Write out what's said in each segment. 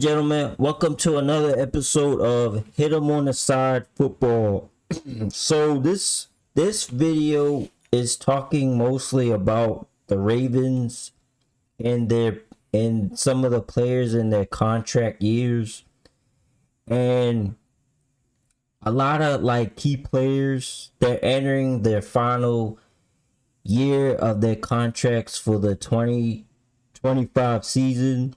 and gentlemen, welcome to another episode of Hit 'em on the Side Football. So this video is talking mostly about the Ravens and some of the players in their contract years, and a lot of like key players. They're entering their final year of their contracts for the 2025 season.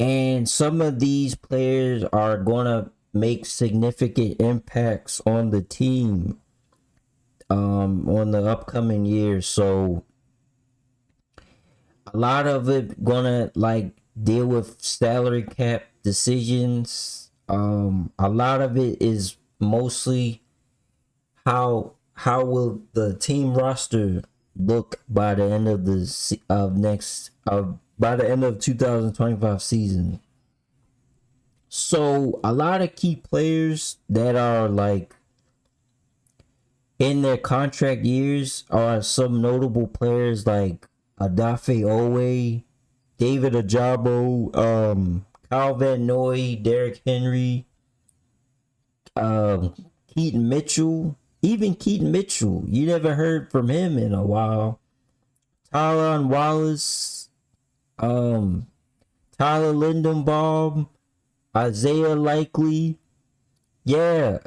And some of these players are going to make significant impacts on the team on the upcoming years. So a lot of it going to like deal with salary cap decisions. A lot of it is mostly how will the team roster look by the end of by the end of 2025 season. So a lot of key players that are like in their contract years are some notable players like Odafe, David Ojabo, Kyle Van Noy, Derrick Henry, Keaton Mitchell. Even Keaton Mitchell, you never heard from him in a while. Tylan, Wallace, Tyler Linderbaum, Isaiah Likely, Daniel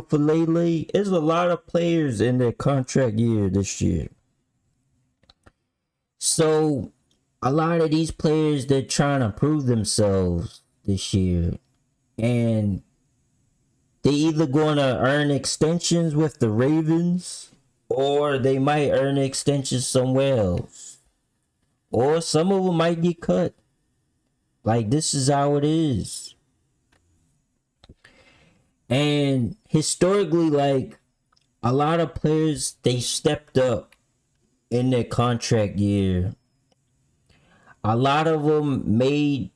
Faalele. There's a lot of players in their contract year this year. So a lot of these players, they're trying to prove themselves this year, and they either going to earn extensions with the Ravens, or they might earn extensions somewhere else. Or some of them might get cut. Like, this is how it is. And historically, like, a lot of players, they stepped up in their contract year. A lot of them made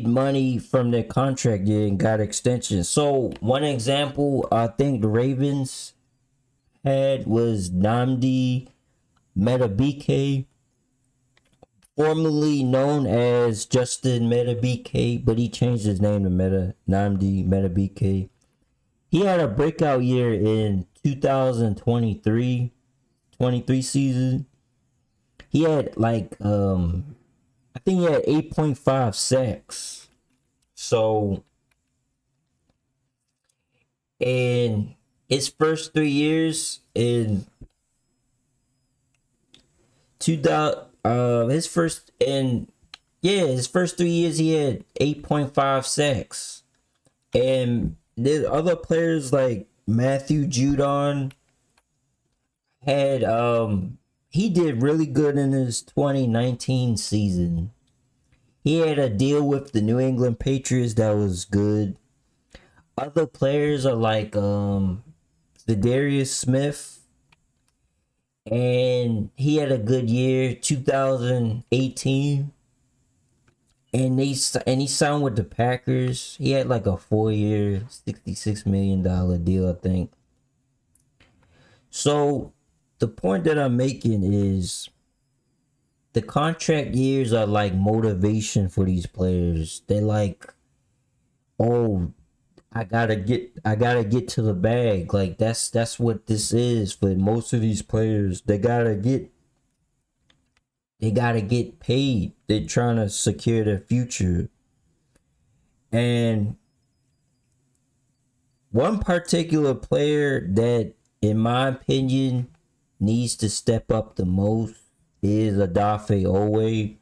money from their contract year and got extensions. So one example I think the Ravens had was Nnamdi Madubuike, formerly known as Justin Madubuike, but he changed his name to Nnamdi Madubuike. He had a breakout year in 2023 season. He had like I think he had 8.5 sacks. So in his first 3 years in his first 3 years he had 8.5 sacks. And there's other players like Matthew Judon had he did really good in his 2019 season. He had a deal with the New England Patriots that was good. Other players are like Darius Smith, and he had a good year 2018, and he signed with the Packers. He had like a 4-year $66 million deal, I think. So the point that I'm making is the contract years are like motivation for these players. They're like, oh, I gotta get to the bag. Like that's what this is for most of these players. They gotta get paid. They're trying to secure their future. And one particular player that, in my opinion, needs to step up the most is Oweh.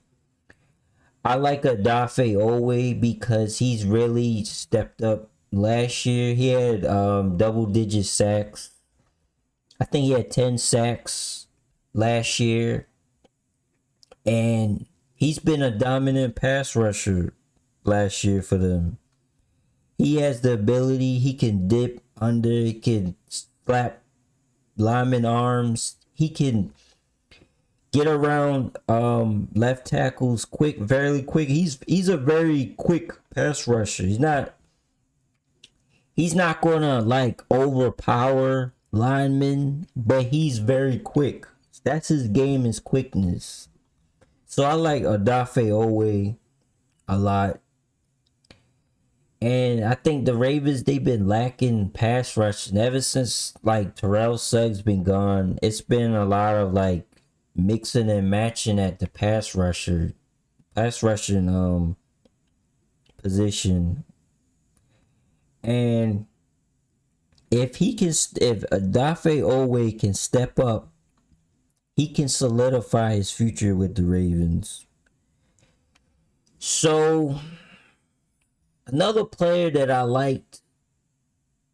I like Oweh because he's really stepped up. Last year he had double-digit sacks. I think he had 10 sacks last year, and he's been a dominant pass rusher last year for them. He has the ability. He can dip under. He can slap lineman arms. He can get around left tackles quick, very quick. He's a very quick pass rusher. He's not gonna like overpower linemen, but he's very quick. That's his game, is quickness. So I like Oweh a lot. And I think the Ravens, they've been lacking pass rushing ever since like Terrell Suggs been gone. It's been a lot of like mixing and matching at the pass rushing position. And if Odafe Oweh can step up, he can solidify his future with the Ravens. So another player that I liked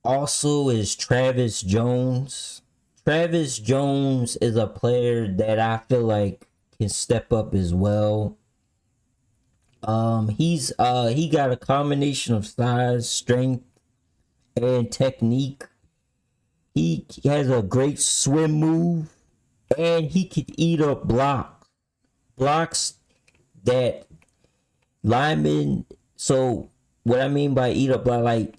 also is Travis Jones. Travis Jones is a player that I feel like can step up as well. He got a combination of size, strength, and technique. He has a great swim move, and he could eat up blocks that linemen. So what I mean by eat up block, like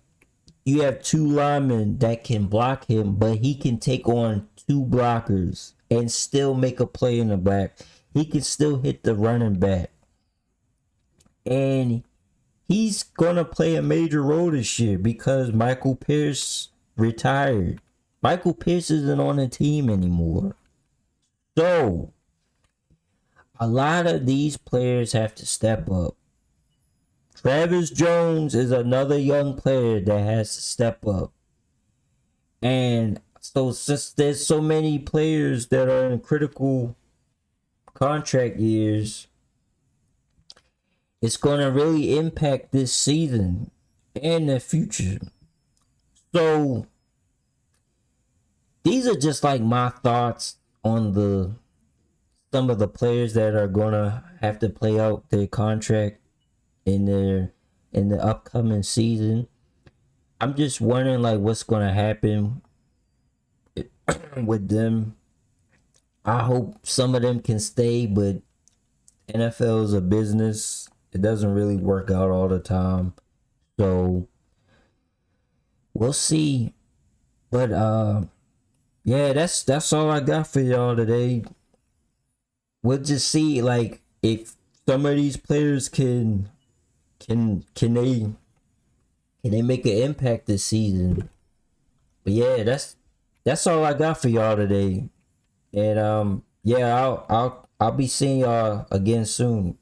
you have two linemen that can block him, but he can take on two blockers and still make a play in the back. He can still hit the running back. And he's gonna play a major role this year because Michael Pierce retired. Michael Pierce isn't on the team anymore. So a lot of these players have to step up. Travis Jones is another young player that has to step up. And so since there's so many players that are in critical contract years, it's going to really impact this season and the future. So these are just like my thoughts on some of the players that are going to have to play out their contract in the upcoming season. I'm just wondering like what's going to happen with them. I hope some of them can stay, but NFL is a business. It doesn't really work out all the time. So we'll see. But yeah, that's all I got for y'all today. We'll just see like if some of these players can they make an impact this season. But yeah, that's all I got for y'all today. And yeah, I'll be seeing y'all again soon.